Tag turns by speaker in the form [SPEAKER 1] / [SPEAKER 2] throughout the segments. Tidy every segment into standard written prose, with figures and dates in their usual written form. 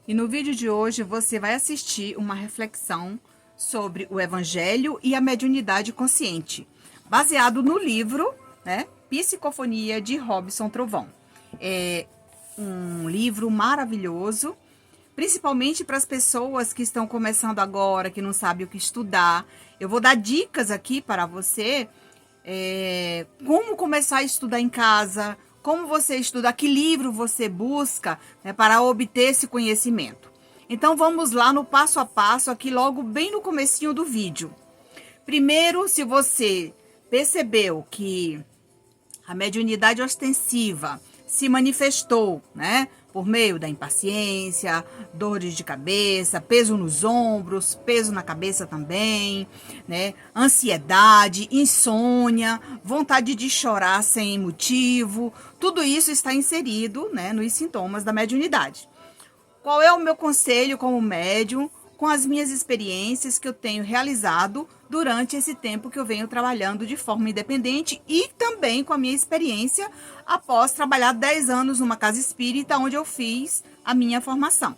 [SPEAKER 1] E no vídeo de hoje você vai assistir uma reflexão sobre o Evangelho e a mediunidade consciente, baseado no livro, né, Psicofonia de Robson Trovão. É um livro maravilhoso, principalmente para as pessoas que estão começando agora, que não sabem o que estudar. Eu vou dar dicas aqui para você, como começar a estudar em casa, como você estuda, que livro você busca, né, para obter esse conhecimento. Então vamos lá no passo a passo, aqui logo bem no comecinho do vídeo. Primeiro, se você percebeu que a mediunidade ostensiva se manifestou, né, por meio da impaciência, dores de cabeça, peso nos ombros, peso na cabeça também, né, ansiedade, insônia, vontade de chorar sem motivo, tudo isso está inserido, né, nos sintomas da mediunidade. Qual é o meu conselho como médium, com as minhas experiências que eu tenho realizado durante esse tempo que eu venho trabalhando de forma independente e também com a minha experiência após trabalhar 10 anos numa casa espírita onde eu fiz a minha formação.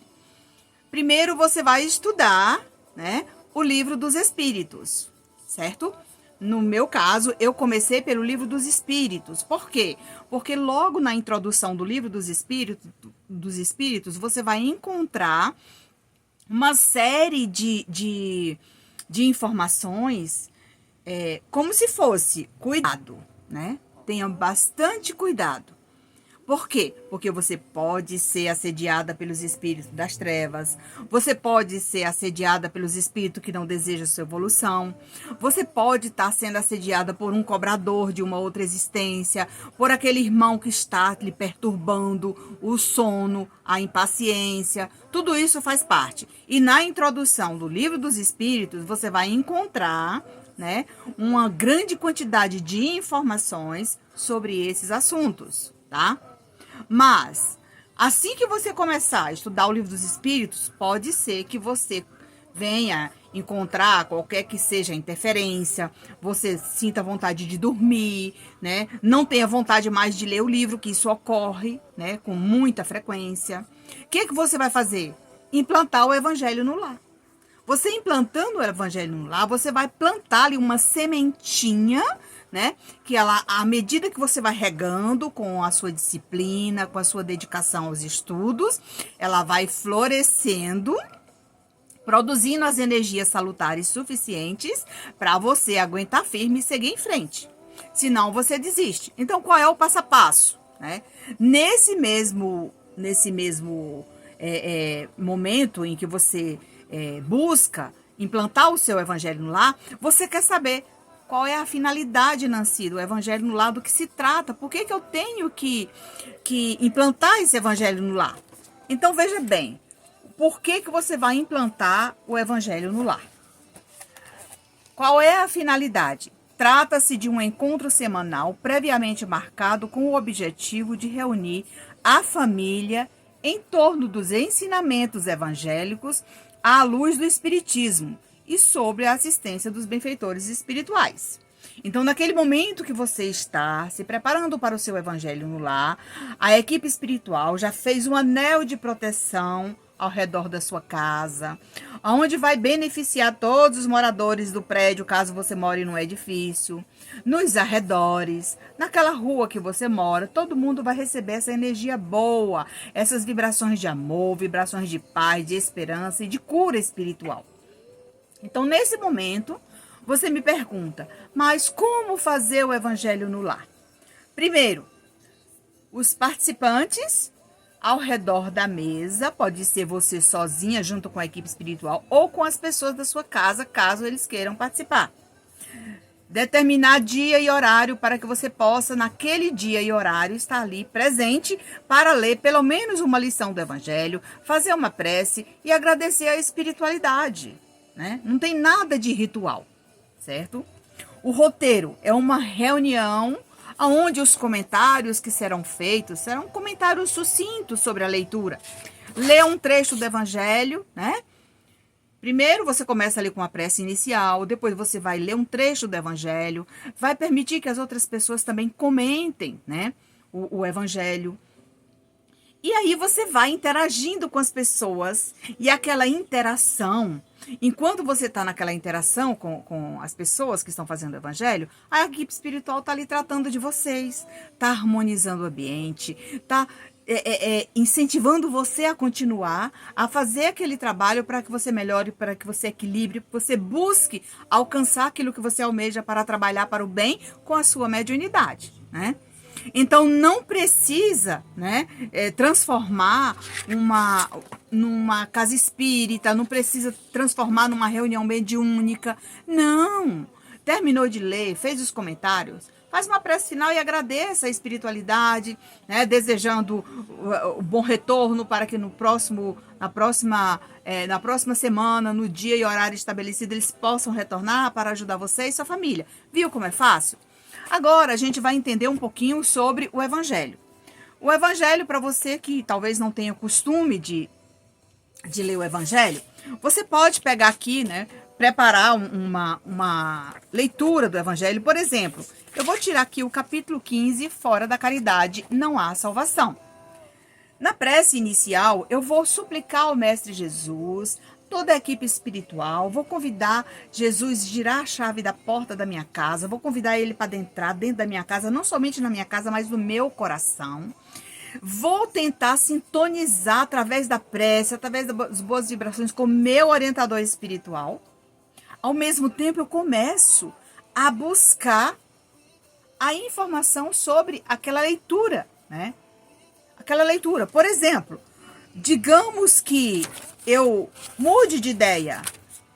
[SPEAKER 1] Primeiro você vai estudar, né, o Livro dos Espíritos, certo? No meu caso, eu comecei pelo Livro dos Espíritos. Por quê? Porque logo na introdução do Livro dos Espíritos você vai encontrar uma série de informações, como se fosse cuidado, né? Tenha bastante cuidado. Por quê? Porque você pode ser assediada pelos espíritos das trevas, você pode ser assediada pelos espíritos que não desejam sua evolução, você pode estar sendo assediada por um cobrador de uma outra existência, por aquele irmão que está lhe perturbando o sono, a impaciência, tudo isso faz parte. E na introdução do Livro dos Espíritos, você vai encontrar, né, uma grande quantidade de informações sobre esses assuntos, tá? Mas, assim que você começar a estudar o Livro dos Espíritos, pode ser que você venha encontrar qualquer que seja interferência, você sinta vontade de dormir, né? Não tenha vontade mais de ler o livro, que isso ocorre, né, com muita frequência. O que você vai fazer? Implantar o Evangelho no lar. Você implantando o Evangelho no lar, você vai plantar ali uma sementinha, né? Que ela, à medida que você vai regando com a sua disciplina, com a sua dedicação aos estudos, ela vai florescendo, produzindo as energias salutares suficientes para você aguentar firme e seguir em frente. Senão você desiste. Então, qual é o passo a passo, né? Nesse mesmo momento em que você busca implantar o seu Evangelho no lar, você quer saber qual é a finalidade, Nancy, do Evangelho no lar, do que se trata, por que eu tenho que implantar esse Evangelho no lar? Então, veja bem, por que você vai implantar o Evangelho no lar? Qual é a finalidade? Trata-se de um encontro semanal previamente marcado com o objetivo de reunir a família em torno dos ensinamentos evangélicos à luz do Espiritismo e sobre a assistência dos benfeitores espirituais. Então, naquele momento que você está se preparando para o seu Evangelho no lar, a equipe espiritual já fez um anel de proteção ao redor da sua casa, onde vai beneficiar todos os moradores do prédio, caso você more num edifício, nos arredores, naquela rua que você mora, todo mundo vai receber essa energia boa, essas vibrações de amor, vibrações de paz, de esperança e de cura espiritual. Então, nesse momento, você me pergunta, mas como fazer o Evangelho no lar? Primeiro, os participantes ao redor da mesa, pode ser você sozinha junto com a equipe espiritual ou com as pessoas da sua casa, caso eles queiram participar. Determinar dia e horário para que você possa, naquele dia e horário, estar ali presente para ler pelo menos uma lição do Evangelho, fazer uma prece e agradecer a espiritualidade, né? Não tem nada de ritual, certo? O roteiro é uma reunião onde os comentários que serão feitos serão comentários sucintos sobre a leitura. Lê um trecho do Evangelho, né? Primeiro você começa ali com a prece inicial, depois você vai ler um trecho do Evangelho, vai permitir que as outras pessoas também comentem, né, o Evangelho. E aí você vai interagindo com as pessoas e aquela interação, enquanto você está naquela interação com as pessoas que estão fazendo o evangelho, a equipe espiritual está ali tratando de vocês, está harmonizando o ambiente, está incentivando você a continuar a fazer aquele trabalho para que você melhore, para que você equilibre, que você busque alcançar aquilo que você almeja para trabalhar para o bem com a sua mediunidade, né? Então não precisa, né, transformar numa casa espírita, não precisa transformar numa reunião mediúnica. Não! Terminou de ler, fez os comentários, faz uma prece final e agradeça a espiritualidade, né, desejando o bom retorno para que na próxima semana, no dia e horário estabelecido, eles possam retornar para ajudar você e sua família. Viu como é fácil? Agora a gente vai entender um pouquinho sobre o Evangelho. O Evangelho, para você que talvez não tenha o costume de ler o Evangelho, você pode pegar aqui, né, preparar uma leitura do Evangelho. Por exemplo, eu vou tirar aqui o capítulo 15, Fora da caridade não há salvação. Na prece inicial, eu vou suplicar ao Mestre Jesus, toda a equipe espiritual, vou convidar Jesus a girar a chave da porta da minha casa, vou convidar ele para entrar dentro da minha casa, não somente na minha casa, mas no meu coração. Vou tentar sintonizar através da prece, através das boas vibrações com o meu orientador espiritual. Ao mesmo tempo, eu começo a buscar a informação sobre aquela leitura, né? Aquela leitura. Por exemplo, digamos que eu mude de ideia.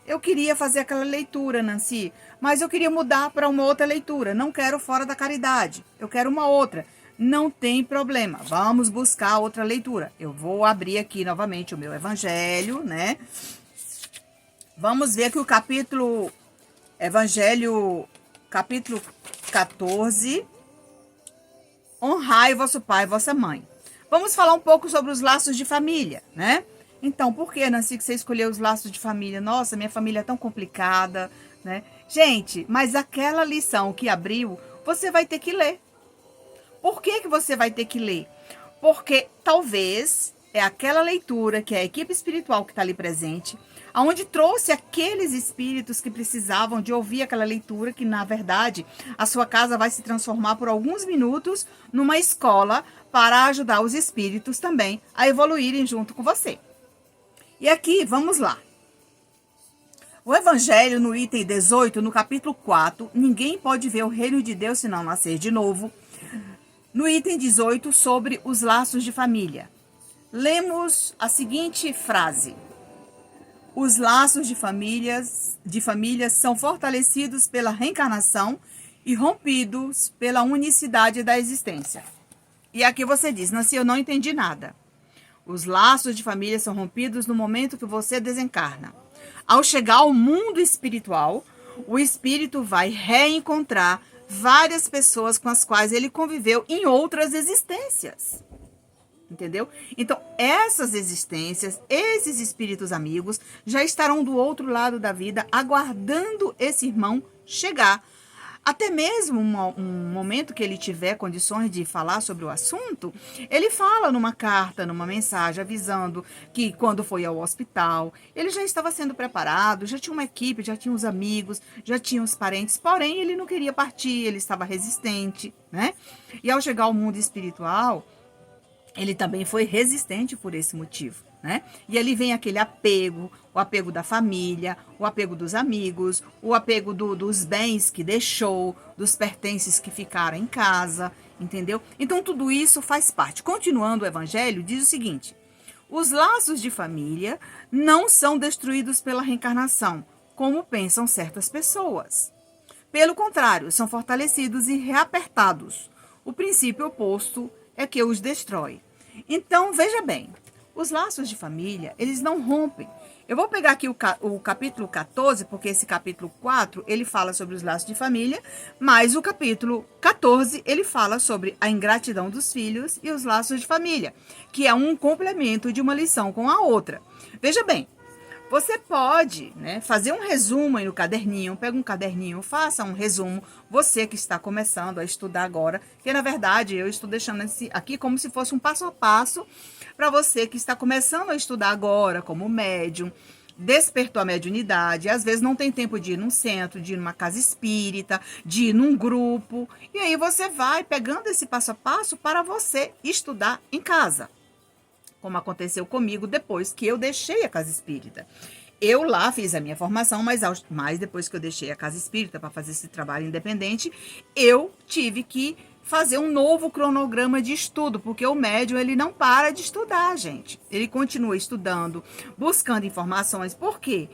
[SPEAKER 1] Eu queria fazer aquela leitura, Nancy, mas eu queria mudar para uma outra leitura. Não quero Fora da Caridade. Eu quero uma outra. Não tem problema. Vamos buscar outra leitura. Eu vou abrir aqui novamente o meu Evangelho, né? Vamos ver que o capítulo Evangelho, capítulo 14. Honrai vosso pai e vossa mãe. Vamos falar um pouco sobre os laços de família, né? Então, por que, Nancy, que você escolheu os laços de família? Nossa, minha família é tão complicada, né? Gente, mas aquela lição que abriu, você vai ter que ler. Por que você vai ter que ler? Porque talvez é aquela leitura que é a equipe espiritual que está ali presente, aonde trouxe aqueles espíritos que precisavam de ouvir aquela leitura, que na verdade a sua casa vai se transformar por alguns minutos numa escola para ajudar os espíritos também a evoluírem junto com você. E aqui, vamos lá. O Evangelho, no item 18, no capítulo 4, ninguém pode ver o reino de Deus se não nascer de novo. No item 18, sobre os laços de família. Lemos a seguinte frase: os laços de famílias são fortalecidos pela reencarnação e rompidos pela unicidade da existência. E aqui você diz, Nancy, eu não entendi nada. Os laços de família são rompidos no momento que você desencarna. Ao chegar ao mundo espiritual, o espírito vai reencontrar várias pessoas com as quais ele conviveu em outras existências. Entendeu? Então, essas existências, esses espíritos amigos, já estarão do outro lado da vida, aguardando esse irmão chegar. Até mesmo um momento que ele tiver condições de falar sobre o assunto, ele fala numa carta, numa mensagem, avisando que quando foi ao hospital, ele já estava sendo preparado, já tinha uma equipe, já tinha os amigos, já tinha os parentes, porém ele não queria partir, ele estava resistente, né? E ao chegar ao mundo espiritual, ele também foi resistente por esse motivo, né? E ali vem aquele apego, o apego da família, o apego dos amigos, o apego dos bens que deixou, dos pertences que ficaram em casa, entendeu? Então tudo isso faz parte. Continuando o Evangelho, diz o seguinte: os laços de família não são destruídos pela reencarnação, como pensam certas pessoas. Pelo contrário, são fortalecidos e reapertados. O princípio oposto é que os destrói. Então, veja bem, os laços de família, eles não rompem. Eu vou pegar aqui o capítulo 14, porque esse capítulo 4, ele fala sobre os laços de família, mas o capítulo 14, ele fala sobre a ingratidão dos filhos e os laços de família, que é um complemento de uma lição com a outra. Veja bem, Você pode, né, fazer um resumo aí no caderninho, pega um caderninho, faça um resumo, você que está começando a estudar agora, que na verdade eu estou deixando esse aqui como se fosse um passo a passo para você que está começando a estudar agora como médium, despertou a mediunidade, às vezes não tem tempo de ir num centro, de ir numa casa espírita, de ir num grupo, e aí você vai pegando esse passo a passo para você estudar em casa, como aconteceu comigo depois que eu deixei a casa espírita. Eu lá fiz a minha formação, mas depois que eu deixei a casa espírita para fazer esse trabalho independente, eu tive que fazer um novo cronograma de estudo, porque o médium, ele não para de estudar, gente. Ele continua estudando, buscando informações. Por quê?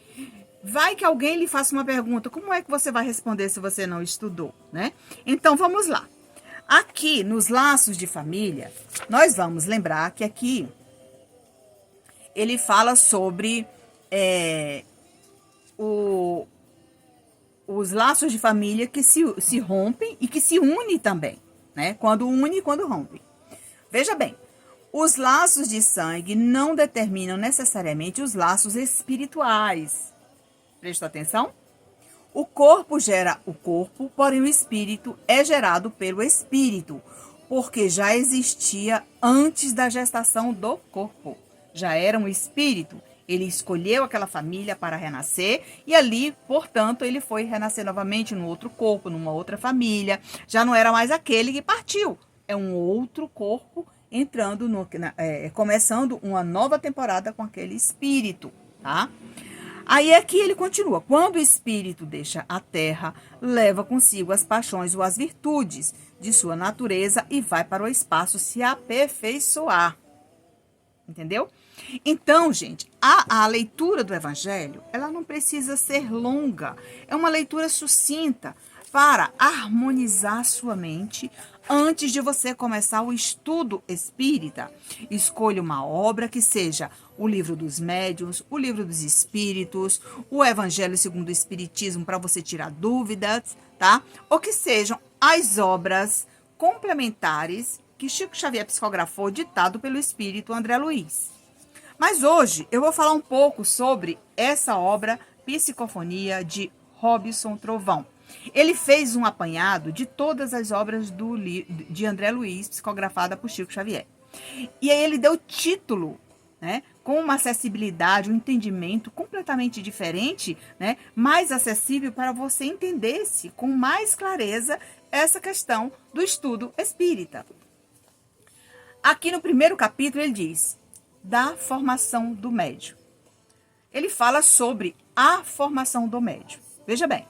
[SPEAKER 1] Vai que alguém lhe faça uma pergunta, como é que você vai responder se você não estudou, né? Então, vamos lá. Aqui, nos laços de família, nós vamos lembrar que aqui ele fala sobre os laços de família que se rompem e que se unem também, né? Quando une e quando rompem. Veja bem, os laços de sangue não determinam necessariamente os laços espirituais. Presta atenção? O corpo gera o corpo, porém o espírito é gerado pelo espírito, porque já existia antes da gestação do corpo. Já era um espírito. Ele escolheu aquela família para renascer e ali, portanto, ele foi renascer novamente num outro corpo, numa outra família. Já não era mais aquele que partiu. É um outro corpo entrando, começando uma nova temporada com aquele espírito, tá? Aí aqui ele continua. Quando o espírito deixa a terra, leva consigo as paixões ou as virtudes de sua natureza e vai para o espaço se aperfeiçoar. Entendeu? Então, gente, a leitura do Evangelho, ela não precisa ser longa. É uma leitura sucinta para harmonizar sua mente antes de você começar o estudo espírita. Escolha uma obra que seja o Livro dos Médiuns, o Livro dos Espíritos, o Evangelho segundo o Espiritismo, para você tirar dúvidas, tá? Ou que sejam as obras complementares que Chico Xavier psicografou, ditado pelo espírito André Luiz. Mas hoje eu vou falar um pouco sobre essa obra Psicofonia de Robson Trovão. Ele fez um apanhado de todas as obras de André Luiz, psicografada por Chico Xavier. E aí ele deu título, né, com uma acessibilidade, um entendimento completamente diferente, né, mais acessível para você entender-se com mais clareza essa questão do estudo espírita. Aqui no primeiro capítulo ele diz da formação do médium. Ele fala sobre a formação do médium. Veja bem,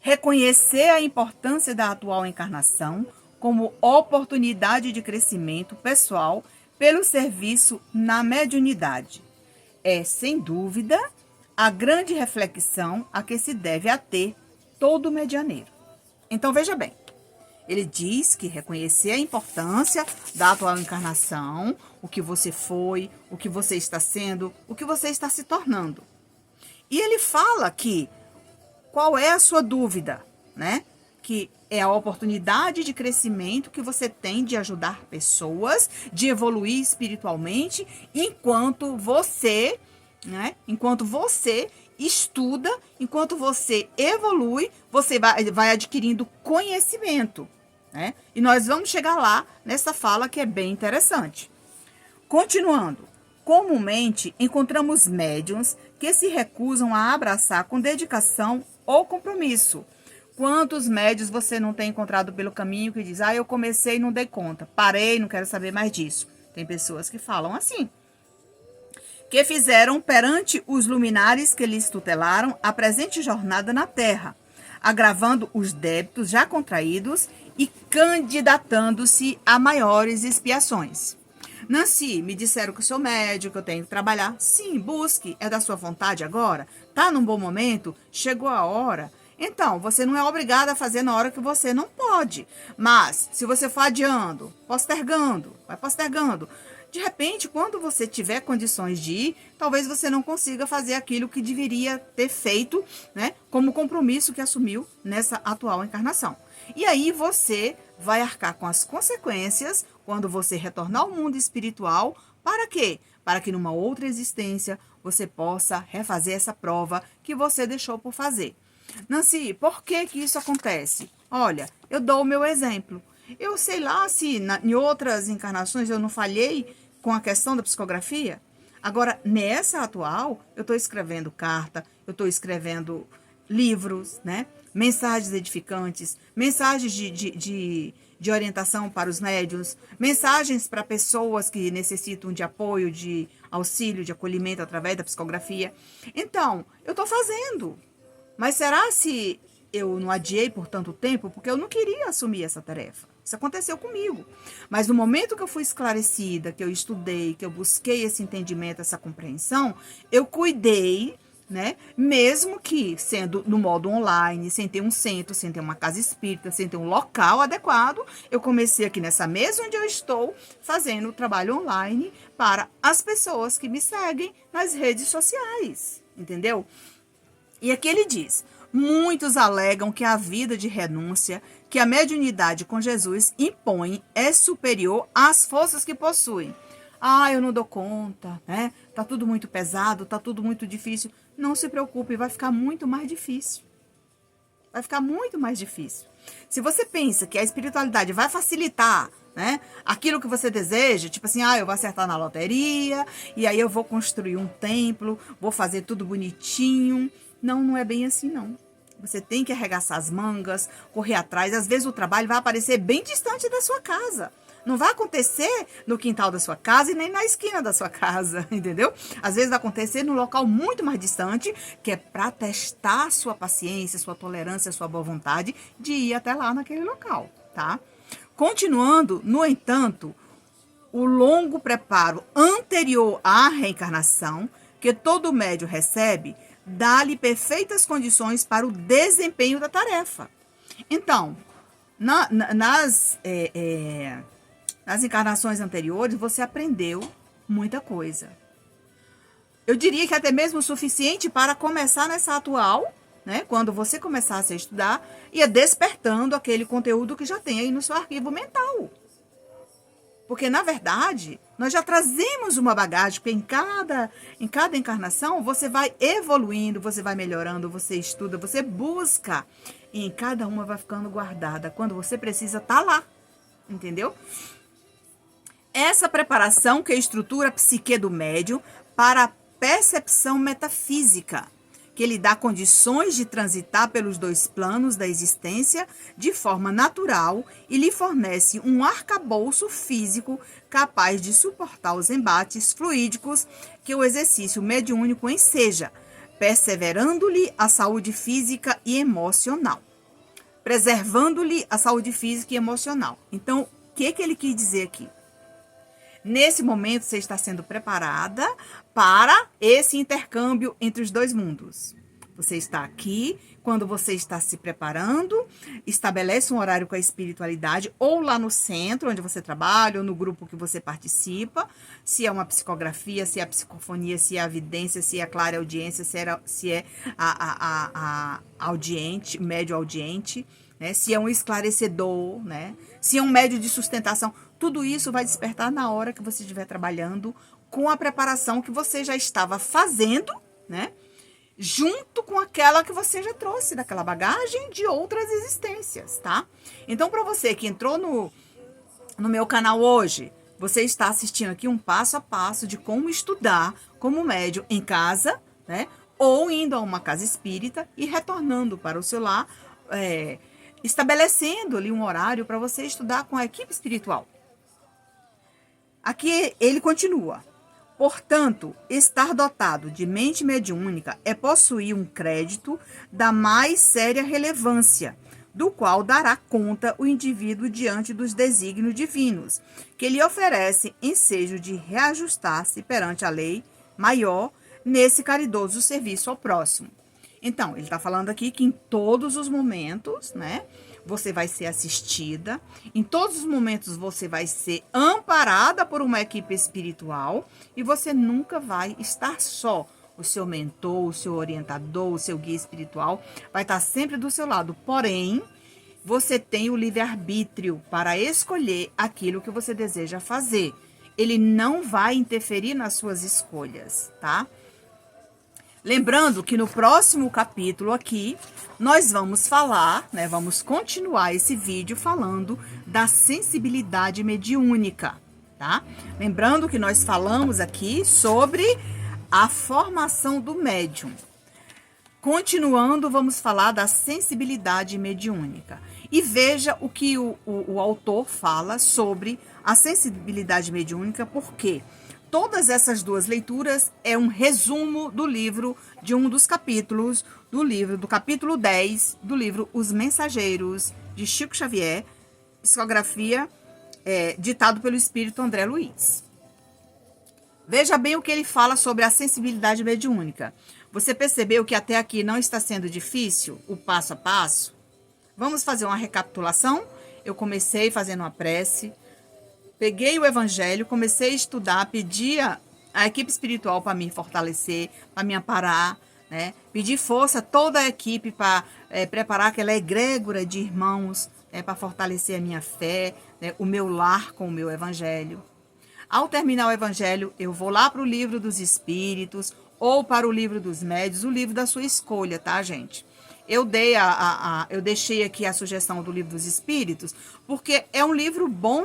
[SPEAKER 1] reconhecer a importância da atual encarnação como oportunidade de crescimento pessoal pelo serviço na mediunidade. É, sem dúvida, a grande reflexão a que se deve ater todo medianeiro. Então, veja bem, ele diz que reconhecer a importância da atual encarnação, o que você foi, o que você está sendo, o que você está se tornando. E ele fala que qual é a sua dúvida, né? Que é a oportunidade de crescimento que você tem de ajudar pessoas, de evoluir espiritualmente, enquanto você, né? Enquanto você estuda, enquanto você evolui, você vai adquirindo conhecimento, né? E nós vamos chegar lá nessa fala que é bem interessante. Continuando, comumente encontramos médiuns que se recusam a abraçar com dedicação ou compromisso. Quantos médiuns você não tem encontrado pelo caminho que diz, eu comecei e não dei conta, parei, não quero saber mais disso. Tem pessoas que falam assim. Que fizeram perante os luminares que lhes tutelaram a presente jornada na terra, agravando os débitos já contraídos e candidatando-se a maiores expiações. Nancy, me disseram que eu sou médium, que eu tenho que trabalhar. Sim, busque, é da sua vontade agora? Tá num bom momento? Chegou a hora? Então, você não é obrigada a fazer na hora que você não pode. Mas, se você for adiando, vai postergando, de repente, quando você tiver condições de ir, talvez você não consiga fazer aquilo que deveria ter feito, né, como compromisso que assumiu nessa atual encarnação. E aí você vai arcar com as consequências quando você retornar ao mundo espiritual. Para quê? para que numa outra existência você possa refazer essa prova que você deixou por fazer. Nancy, por que que isso acontece? Olha, eu dou o meu exemplo. Eu sei lá se em outras encarnações eu não falhei com a questão da psicografia. Agora, nessa atual, eu estou escrevendo carta, eu estou escrevendo livros, né? Mensagens edificantes, mensagens de orientação para os médiuns, mensagens para pessoas que necessitam de apoio, de auxílio, de acolhimento através da psicografia. Então, eu estou fazendo. Mas será se eu não adiei por tanto tempo? Porque eu não queria assumir essa tarefa. Isso aconteceu comigo. Mas no momento que eu fui esclarecida, que eu estudei, que eu busquei esse entendimento, essa compreensão, eu cuidei, né? Mesmo que sendo no modo online, sem ter um centro, sem ter uma casa espírita, sem ter um local adequado, eu comecei aqui nessa mesa onde eu estou, fazendo o trabalho online para as pessoas que me seguem nas redes sociais, entendeu? E aqui ele diz: muitos alegam que a vida de renúncia que a mediunidade com Jesus impõe é superior às forças que possuem. Ah, eu não dou conta, né? Tá tudo muito pesado, tá tudo muito difícil. Não se preocupe, vai ficar muito mais difícil. Vai ficar muito mais difícil. Se você pensa que a espiritualidade vai facilitar, né, aquilo que você deseja, tipo assim, eu vou acertar na loteria, e aí eu vou construir um templo, vou fazer tudo bonitinho. Não, não é bem assim, não. Você tem que arregaçar as mangas, correr atrás. Às vezes o trabalho vai aparecer bem distante da sua casa. Não vai acontecer no quintal da sua casa e nem na esquina da sua casa, entendeu? Às vezes vai acontecer num local muito mais distante, que é para testar sua paciência, sua tolerância, sua boa vontade de ir até lá naquele local, tá? Continuando, no entanto, o longo preparo anterior à reencarnação, que todo médium recebe, dá-lhe perfeitas condições para o desempenho da tarefa. Então, nas encarnações anteriores, você aprendeu muita coisa. Eu diria que até mesmo o suficiente para começar nessa atual, né? Quando você começasse a estudar, ia despertando aquele conteúdo que já tem aí no seu arquivo mental. Porque, na verdade, nós já trazemos uma bagagem, porque em cada encarnação você vai evoluindo, você vai melhorando, você estuda, você busca. E em cada uma vai ficando guardada. Quando você precisa, tá lá. Entendeu? Essa preparação que estrutura a psique do médium para a percepção metafísica, que lhe dá condições de transitar pelos dois planos da existência de forma natural e lhe fornece um arcabouço físico capaz de suportar os embates fluídicos que o exercício mediúnico enseja, perseverando-lhe a saúde física e emocional. Preservando-lhe a saúde física e emocional. Então, o que ele quis dizer aqui? Nesse momento, você está sendo preparada para esse intercâmbio entre os dois mundos. Você está aqui, quando você está se preparando, estabelece um horário com a espiritualidade, ou lá no centro onde você trabalha, ou no grupo que você participa, se é uma psicografia, se é a psicofonia, se é a vidência, se é a clara audiência, se é a audiente, médio audiente, né? Se é um esclarecedor, né? Se é um médio de sustentação. Tudo isso vai despertar na hora que você estiver trabalhando com a preparação que você já estava fazendo, né? Junto com aquela que você já trouxe daquela bagagem de outras existências, tá? Então, para você que entrou no meu canal hoje, você está assistindo aqui um passo a passo de como estudar como médium em casa, né? Ou indo a uma casa espírita e retornando para o seu lar, estabelecendo ali um horário para você estudar com a equipe espiritual. Aqui ele continua. Portanto, estar dotado de mente mediúnica é possuir um crédito da mais séria relevância, do qual dará conta o indivíduo diante dos desígnios divinos, que lhe oferece ensejo de reajustar-se perante a lei maior nesse caridoso serviço ao próximo. Então, ele está falando aqui que em todos os momentos, né, você vai ser assistida, em todos os momentos você vai ser amparada por uma equipe espiritual e você nunca vai estar só. O seu mentor, o seu orientador, o seu guia espiritual vai estar sempre do seu lado. Porém, você tem o livre-arbítrio para escolher aquilo que você deseja fazer. ele não vai interferir nas suas escolhas, tá? Lembrando que no próximo capítulo aqui, nós vamos falar, né, vamos continuar esse vídeo falando da sensibilidade mediúnica, tá? Lembrando que nós falamos aqui sobre a formação do médium. Continuando, vamos falar da sensibilidade mediúnica. E veja o que o autor fala sobre a sensibilidade mediúnica, porque todas essas duas leituras é um resumo do livro, de um dos capítulos do livro, do capítulo 10 do livro Os Mensageiros, de Chico Xavier, psicografia, ditado pelo espírito André Luiz. Veja bem o que ele fala sobre a sensibilidade mediúnica. Você percebeu que até aqui não está sendo difícil o passo a passo? Vamos fazer uma recapitulação? Eu comecei fazendo uma prece, peguei o evangelho, comecei a estudar, pedi a equipe espiritual para me fortalecer, para me amparar, né? Pedi força a toda a equipe para preparar aquela egrégora de irmãos, para fortalecer a minha fé, né? O meu lar com o meu evangelho. Ao terminar o evangelho, eu vou lá para o livro dos espíritos ou para o livro dos médios, o livro da sua escolha, tá, gente? Eu deixei aqui a sugestão do livro dos espíritos, porque é um livro bom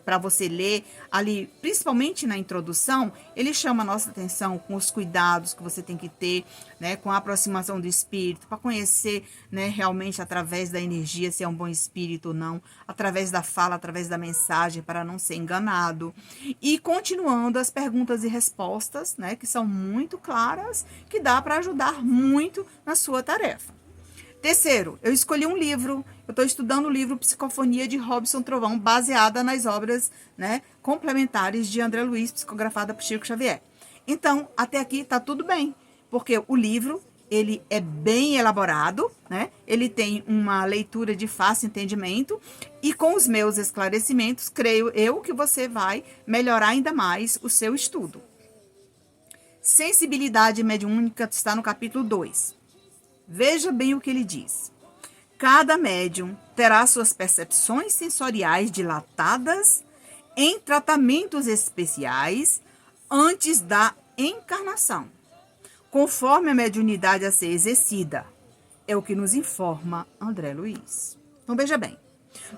[SPEAKER 1] para você ler ali, principalmente na introdução. Ele chama a nossa atenção com os cuidados que você tem que ter, né, com a aproximação do espírito, para conhecer, né, realmente através da energia se é um bom espírito ou não, através da fala, através da mensagem, para não ser enganado. E continuando as perguntas e respostas, né, que são muito claras, que dá para ajudar muito na sua tarefa. Terceiro, eu escolhi um livro. Eu estou estudando o livro Psicofonia de Robson Trovão, baseada nas obras, né, complementares de André Luiz, psicografada por Chico Xavier. Então, até aqui está tudo bem, porque o livro ele é bem elaborado, né? Ele tem uma leitura de fácil entendimento e com os meus esclarecimentos, creio eu que você vai melhorar ainda mais o seu estudo. Sensibilidade mediúnica está no capítulo 2. Veja bem o que ele diz. Cada médium terá suas percepções sensoriais dilatadas em tratamentos especiais antes da encarnação, conforme a mediunidade a ser exercida. É o que nos informa André Luiz. Então, veja bem.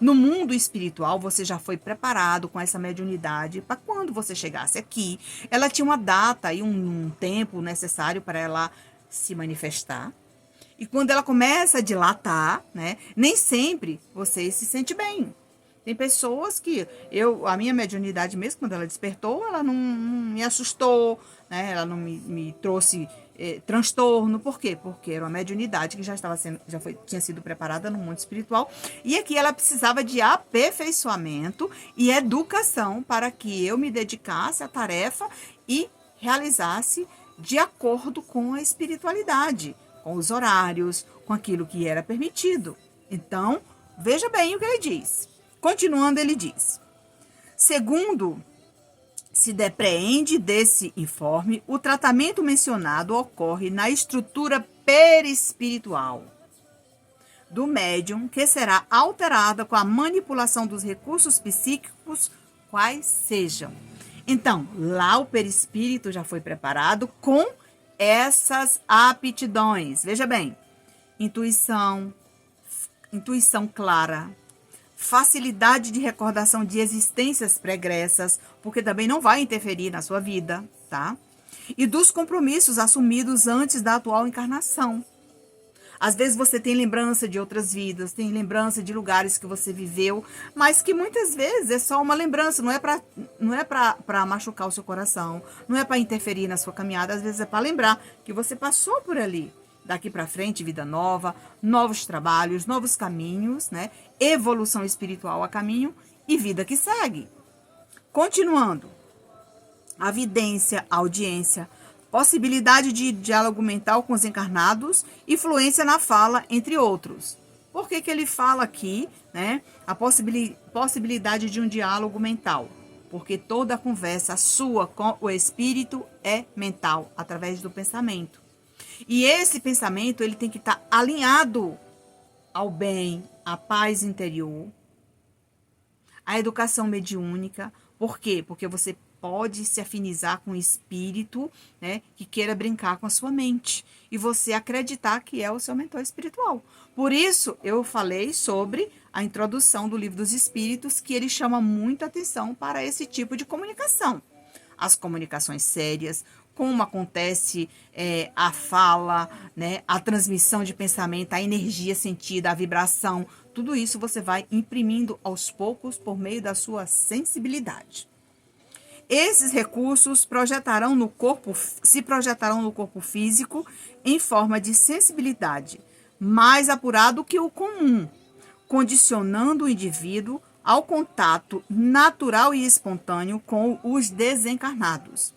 [SPEAKER 1] No mundo espiritual, você já foi preparado com essa mediunidade para quando você chegasse aqui, ela tinha uma data e um tempo necessário para ela se manifestar. E quando ela começa a dilatar, né, nem sempre você se sente bem. Tem pessoas que a minha mediunidade mesmo, quando ela despertou, ela não me assustou, né, ela não me trouxe transtorno. Por quê? Porque era uma mediunidade que tinha sido preparada no mundo espiritual. E aqui ela precisava de aperfeiçoamento e educação para que eu me dedicasse à tarefa e realizasse de acordo com a espiritualidade, com os horários, com aquilo que era permitido. Então, veja bem o que ele diz. Continuando, ele diz: segundo se depreende desse informe, o tratamento mencionado ocorre na estrutura perispiritual do médium, que será alterada com a manipulação dos recursos psíquicos, quais sejam. Então, lá o perispírito já foi preparado com essas aptidões. Veja bem, intuição clara, facilidade de recordação de existências pregressas, porque também não vai interferir na sua vida, tá? E dos compromissos assumidos antes da atual encarnação. Às vezes você tem lembrança de outras vidas, tem lembrança de lugares que você viveu, mas que muitas vezes é só uma lembrança, não é para machucar o seu coração, não é para interferir na sua caminhada, às vezes é para lembrar que você passou por ali. Daqui para frente, vida nova, novos trabalhos, novos caminhos, né? Evolução espiritual a caminho e vida que segue. Continuando, a vidência, a audiência, possibilidade de diálogo mental com os encarnados, influência na fala, entre outros. Por que ele fala aqui, né, a possibilidade de um diálogo mental? Porque toda a conversa sua com o espírito é mental, através do pensamento. E esse pensamento ele tem que estar alinhado ao bem, à paz interior, à educação mediúnica, Por quê? Porque você pode se afinizar com um espírito, né, que queira brincar com a sua mente e você acreditar que é o seu mentor espiritual. Por isso, eu falei sobre a introdução do Livro dos Espíritos, que ele chama muita atenção para esse tipo de comunicação. As comunicações sérias, como acontece a fala, né, a transmissão de pensamento, a energia sentida, a vibração, tudo isso você vai imprimindo aos poucos por meio da sua sensibilidade. Esses recursos se projetarão no corpo físico em forma de sensibilidade, mais apurado que o comum, condicionando o indivíduo ao contato natural e espontâneo com os desencarnados.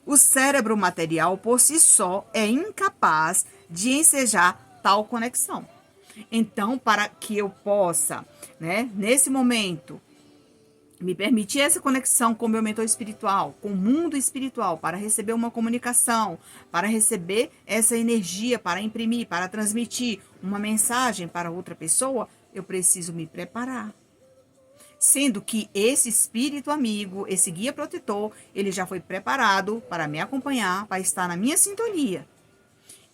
[SPEAKER 1] O cérebro material, por si só, é incapaz de ensejar tal conexão. Então, para que eu possa, né, nesse momento, me permitir essa conexão com o meu mentor espiritual, com o mundo espiritual, para receber uma comunicação, para receber essa energia, para imprimir, para transmitir uma mensagem para outra pessoa, eu preciso me preparar. Sendo que esse espírito amigo, esse guia protetor, ele já foi preparado para me acompanhar, para estar na minha sintonia.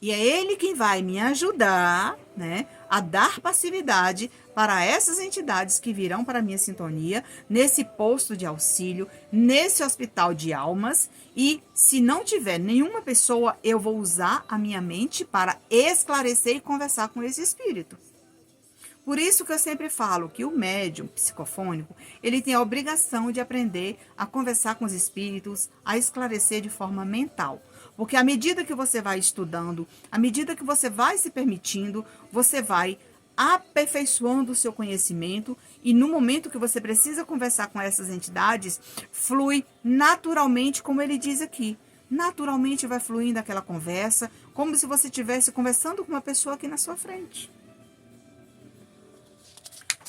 [SPEAKER 1] E é ele quem vai me ajudar, né, a dar passividade para essas entidades que virão para a minha sintonia, nesse posto de auxílio, nesse hospital de almas. E se não tiver nenhuma pessoa, eu vou usar a minha mente para esclarecer e conversar com esse espírito. Por isso que eu sempre falo que o médium psicofônico, ele tem a obrigação de aprender a conversar com os espíritos, a esclarecer de forma mental. Porque à medida que você vai estudando, à medida que você vai se permitindo, você vai aperfeiçoando o seu conhecimento e no momento que você precisa conversar com essas entidades, flui naturalmente, como ele diz aqui. Naturalmente vai fluindo aquela conversa, como se você estivesse conversando com uma pessoa aqui na sua frente.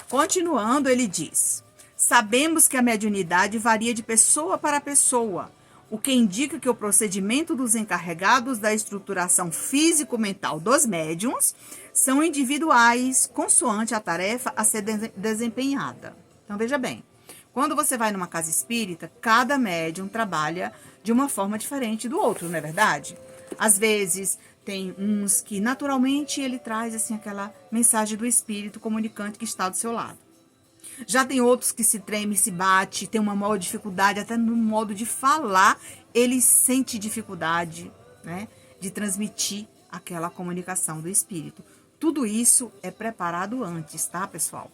[SPEAKER 1] Continuando, ele diz: sabemos que a mediunidade varia de pessoa para pessoa, o que indica que o procedimento dos encarregados da estruturação físico-mental dos médiuns são individuais, consoante a tarefa a ser desempenhada. Então, veja bem, quando você vai numa casa espírita, cada médium trabalha de uma forma diferente do outro, não é verdade? Às vezes, tem uns que naturalmente ele traz assim aquela mensagem do espírito comunicante que está do seu lado. Já tem outros que se treme, se bate, tem uma maior dificuldade, até no modo de falar, ele sente dificuldade, né, de transmitir aquela comunicação do espírito. Tudo isso é preparado antes, tá, pessoal?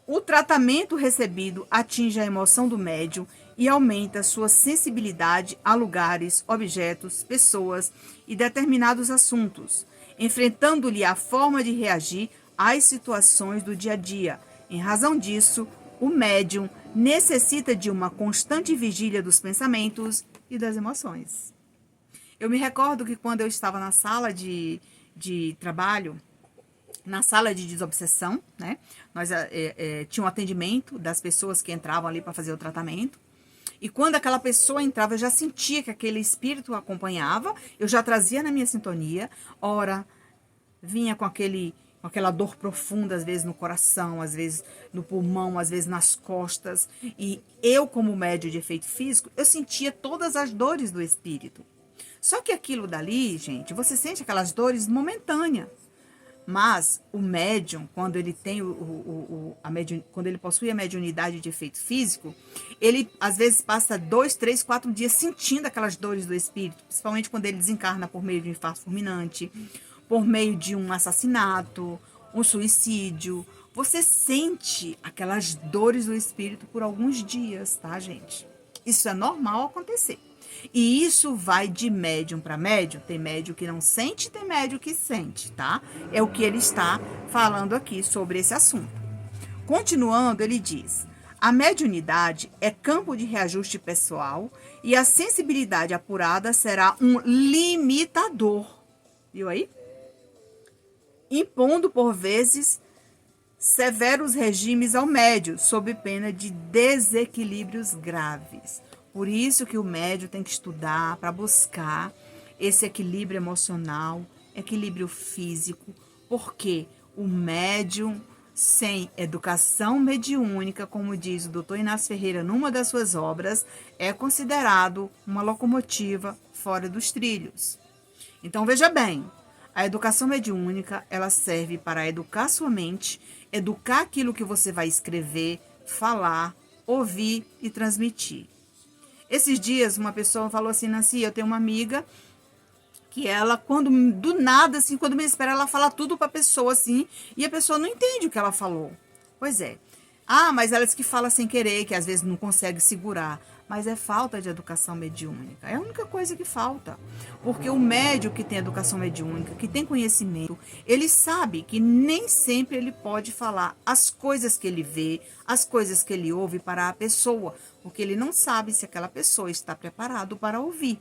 [SPEAKER 1] O tratamento recebido atinge a emoção do médium e aumenta sua sensibilidade a lugares, objetos, pessoas e determinados assuntos, enfrentando-lhe a forma de reagir às situações do dia a dia. Em razão disso, o médium necessita de uma constante vigília dos pensamentos e das emoções. Eu me recordo que quando eu estava na sala de trabalho, na sala de desobsessão, né, nós tinha um atendimento das pessoas que entravam ali para fazer o tratamento. E quando aquela pessoa entrava, eu já sentia que aquele espírito acompanhava, eu já trazia na minha sintonia. Ora, vinha com aquela dor profunda, às vezes no coração, às vezes no pulmão, às vezes nas costas. E eu, como médium de efeito físico, eu sentia todas as dores do espírito. Só que aquilo dali, gente, você sente aquelas dores momentâneas. Mas o médium, quando ele tem quando ele possui a mediunidade de efeito físico, ele às vezes passa 2, 3, 4 dias sentindo aquelas dores do espírito, principalmente quando ele desencarna por meio de um infarto fulminante, por meio de um assassinato, um suicídio. Você sente aquelas dores do espírito por alguns dias, tá, gente? Isso é normal acontecer. E isso vai de médium para médium. Tem médium que não sente, tem médium que sente, tá? É o que ele está falando aqui sobre esse assunto. Continuando, ele diz: a mediunidade é campo de reajuste pessoal e a sensibilidade apurada será um limitador. Viu aí? Impondo, por vezes, severos regimes ao médium, sob pena de desequilíbrios graves. Por isso que o médium tem que estudar para buscar esse equilíbrio emocional, equilíbrio físico, porque o médium, sem educação mediúnica, como diz o Dr. Inácio Ferreira numa das suas obras, é considerado uma locomotiva fora dos trilhos. Então, veja bem, a educação mediúnica, ela serve para educar sua mente, educar aquilo que você vai escrever, falar, ouvir e transmitir. Esses dias, uma pessoa falou assim, Nancy, eu tenho uma amiga que ela, quando do nada, assim, quando me espera, ela fala tudo pra pessoa, assim, e a pessoa não entende o que ela falou. Pois é. Ah, mas ela diz que fala sem querer, que às vezes não consegue segurar. Mas é falta de educação mediúnica. É a única coisa que falta. Porque o médium que tem educação mediúnica, que tem conhecimento, ele sabe que nem sempre ele pode falar as coisas que ele vê, as coisas que ele ouve para a pessoa. Porque ele não sabe se aquela pessoa está preparada para ouvir.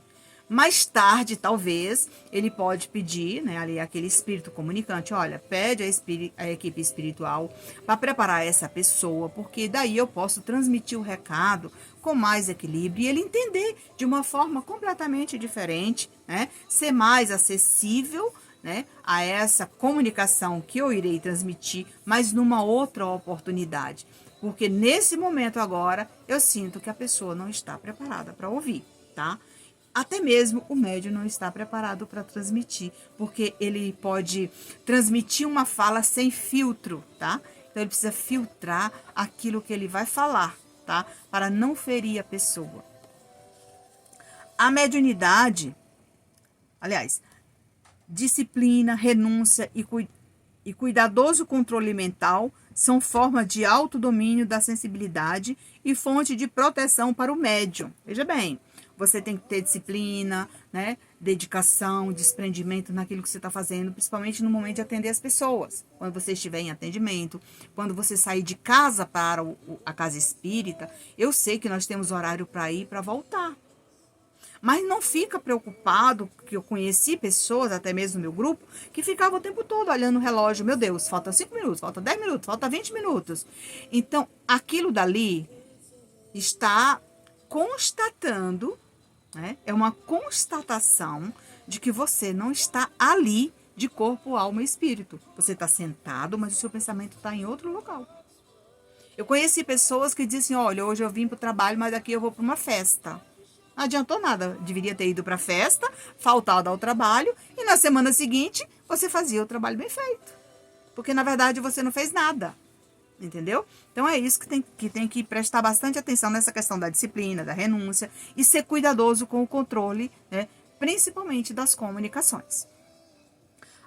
[SPEAKER 1] Mais tarde, talvez, ele pode pedir, né, ali aquele espírito comunicante, olha, pede a equipe espiritual para preparar essa pessoa, porque daí eu posso transmitir o recado com mais equilíbrio e ele entender de uma forma completamente diferente, né, ser mais acessível, né, a essa comunicação que eu irei transmitir, mas numa outra oportunidade. Porque nesse momento agora, eu sinto que a pessoa não está preparada para ouvir, tá? Até mesmo o médium não está preparado para transmitir, porque ele pode transmitir uma fala sem filtro, tá? Então ele precisa filtrar aquilo que ele vai falar, tá? Para não ferir a pessoa. A mediunidade, aliás, disciplina, renúncia e cuidadoso controle mental são formas de autodomínio da sensibilidade e fonte de proteção para o médium. Veja bem, você tem que ter disciplina, né? Dedicação, desprendimento naquilo que você está fazendo, principalmente no momento de atender as pessoas. Quando você estiver em atendimento, quando você sair de casa para a casa espírita, eu sei que nós temos horário para ir e para voltar. Mas não fica preocupado, que eu conheci pessoas, até mesmo no meu grupo, que ficavam o tempo todo olhando o relógio. Meu Deus, falta 5 minutos, falta 10 minutos, falta 20 minutos. Então, aquilo dali está constatando, né? É uma constatação de que você não está ali de corpo, alma e espírito. Você está sentado, mas o seu pensamento está em outro local. Eu conheci pessoas que dizem assim, olha, hoje eu vim para o trabalho, mas daqui eu vou para uma festa. Não adiantou nada, deveria ter ido para a festa, faltado ao trabalho, e na semana seguinte você fazia o trabalho bem feito. Porque na verdade você não fez nada. Entendeu? Então é isso que tem que prestar bastante atenção nessa questão da disciplina, da renúncia e ser cuidadoso com o controle, né, principalmente das comunicações.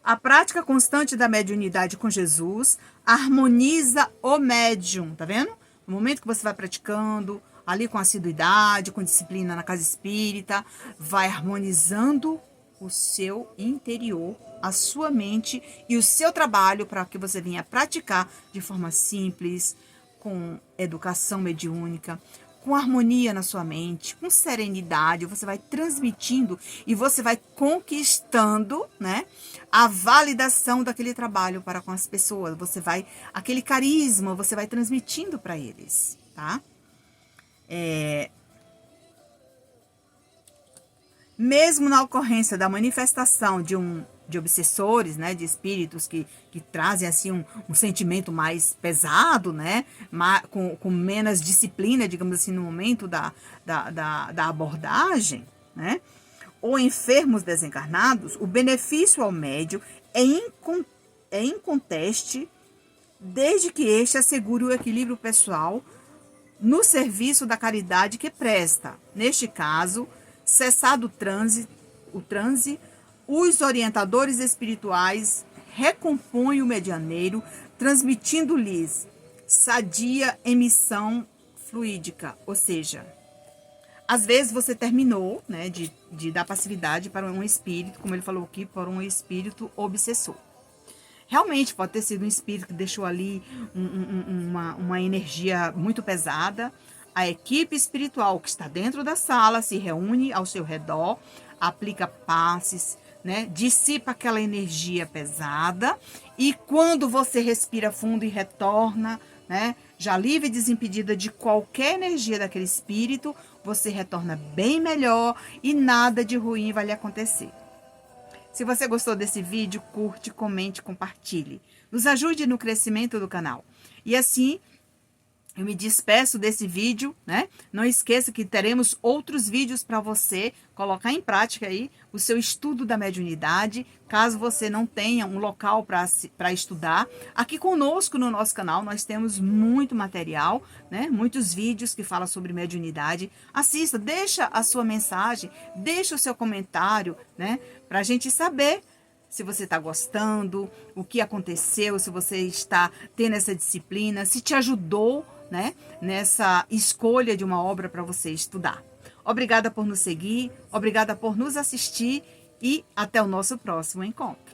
[SPEAKER 1] A prática constante da mediunidade com Jesus harmoniza o médium, tá vendo? No momento que você vai praticando, ali com assiduidade, com disciplina na casa espírita, vai harmonizando o seu interior, a sua mente e o seu trabalho para que você venha praticar de forma simples, com educação mediúnica, com harmonia na sua mente, com serenidade, você vai transmitindo e você vai conquistando, né, a validação daquele trabalho para com as pessoas. Você vai, aquele carisma, você vai transmitindo para eles, tá? Mesmo na ocorrência da manifestação de obsessores, né, de espíritos que trazem assim um sentimento mais pesado, né, com menos disciplina, digamos assim, no momento da abordagem, né, ou enfermos desencarnados, o benefício ao médium é inconteste, desde que este assegure o equilíbrio pessoal no serviço da caridade que presta. Neste caso, cessado o transe, os orientadores espirituais recompõem o medianeiro, transmitindo-lhes sadia emissão fluídica, ou seja, às vezes você terminou, né, de dar passividade para um espírito, como ele falou aqui, para um espírito obsessor. Realmente pode ter sido um espírito que deixou ali uma energia muito pesada. A equipe espiritual que está dentro da sala se reúne ao seu redor, aplica passes, né, dissipa aquela energia pesada e quando você respira fundo e retorna, né, já livre e desimpedida de qualquer energia daquele espírito, você retorna bem melhor e nada de ruim vai lhe acontecer. Se você gostou desse vídeo, curte, comente, compartilhe. Nos ajude no crescimento do canal. E assim, eu me despeço desse vídeo, né? Não esqueça que teremos outros vídeos para você colocar em prática aí o seu estudo da mediunidade, caso você não tenha um local para estudar. Aqui conosco no nosso canal nós temos muito material, né? Muitos vídeos que falam sobre mediunidade. Assista, deixa a sua mensagem, deixa o seu comentário, né? Para a gente saber se você está gostando, o que aconteceu, se você está tendo essa disciplina, se te ajudou, né, nessa escolha de uma obra para você estudar. Obrigada por nos seguir, obrigada por nos assistir e até o nosso próximo encontro.